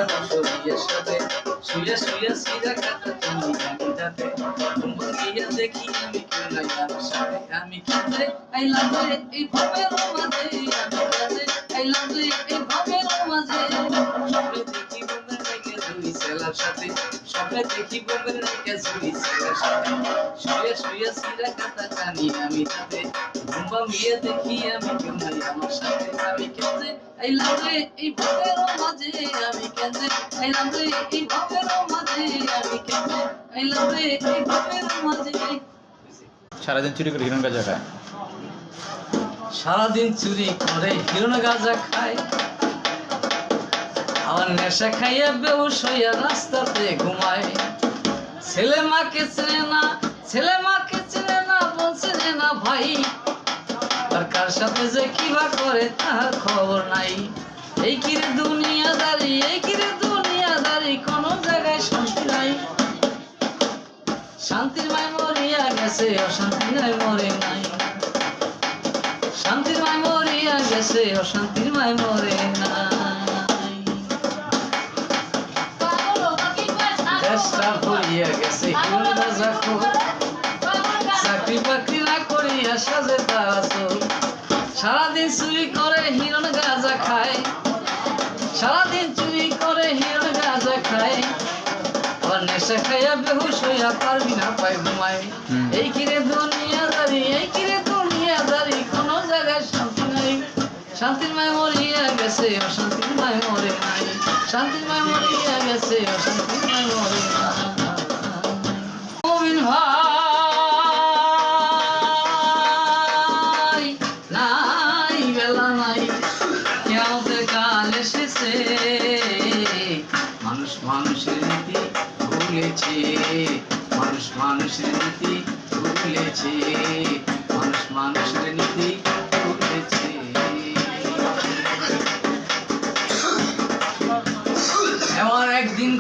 বসো বিয়ের সাথে শুয়ে শুয়ে সিরা কাটা তুমি জানি যাতে ঘুমিয়ে দেখি আমি কেউ নাই আমার সাথে আমি কাঁদে আইলাম রে এই ভাবের মাঝে আমি কাঁদে আইলাম রে এই ভাবের মাঝে স্বপ্নে দেখি বোমের রেখে দুই ছেলের সাথে স্বপ্নে দেখি বোমের রেখে দুই ছেলের সাথে শুয়ে শুয়ে সিরা কাটা টানি আমি যাতে ঘুমিয়ে দেখি আমি কেউ নাই আমার সাথে আমি কাঁদে আইলাম রে এই ভাবের মাঝে আমি কাঁদে আইলাম রে এই ভাবের মাঝে আমি কাঁদে আইলাম রে এই ভাবের মাঝে। সারাদিন চুরি করে হিরণ গাঁজা খায়, সারাদিন চুরি করে হিরণ গাঁজা খায়, আবার নেশা খাইয়া বেহুশ হইয়া রাস্তাতে ঘুমায়। ছেলে মাকে চেনে না, ছেলে মাকে চেনে না, বোন চেনে না ভাই, আর কার সাথে যে কিবা করে তার খবর নাই। এই কিরে দুনিয়াদারি, এই কিরে দুনিয়াদারি, কোনো জায়গায় শান্তি নাই। শান্তির মায় মরিয়া গেছে, অশান্তি নাই মরে নাই। শান্তির মায় মরিয়া গেছে, অশান্তির মায় মরে নাই। দেশটা ভরিয়া গেছে হিরণ গাঁজা খোর, চাকরি বাকরি না করিয়া সাজে তারা চোর। সারাদিন চুরি করে হিরণ গাঁজা খায়, সারাদিন চুরি করে হিরণ গাঁজা খায়, আবার নেশা খাইয়া বেহুশ হইয়া পারবি না পায় ঘুমায়। এই কিরে দুনিয়াদারি, এই কিরে দুনিয়াদারি, কোনো জায়গায় শান্তি নাই। শান্তির মায় মরিয়া গেছে, অশান্তির মায় মরে নাই। শান্তির মায় মরিয়া গেছে, অশান্তির মায় মরে নাই। মুমিন ভাই নাই বেলা নাই, কিয়ামতের কাল এসেছে। মানুষ মানুষের নীতি ভুলেছে, মানুষ মানুষের নীতি ভুলেছে, মানুষ মানুষের নীতি ভুলেছে। এবার একদিন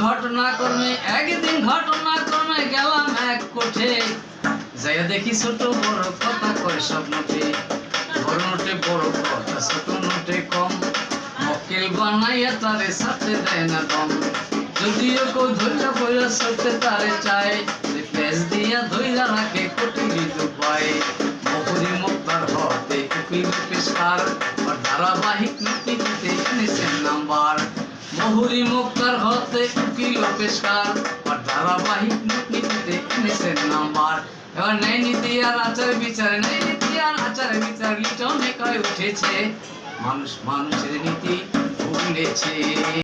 ঘটনাক্রমে গেলাম এক কোঠে, যাইয়া দেখি ছোট বড় কথা কয় সব নোটে। বড় নোটে বড় কথা, ছোট নোটে কম, মক্কেল বানাইয়া তারে সাথে দেয় না দম। যদিও কেউ ধৈর্য বইয়া সরতে তারে চায়, প্লেস দিয়া ধৈর্য রাখে কোটির দুপায়। মহুরি মুক্তার হতে উকিল পেশকার, ধারাবাহিক নীতিতে এনেছেন নাম্বার। মহুরি মুক্তার হতে উকিল পেশকার, ধারাবাহিক নীতিতে এনেছেন নাম্বার। এবার ন্যায় নীতি আর আচার বিচার, ন্যায় নীতি আর আচার বিচার লিটনে কয় উঠেছে। মানুষ মানুষের নীতি ভুলেছে।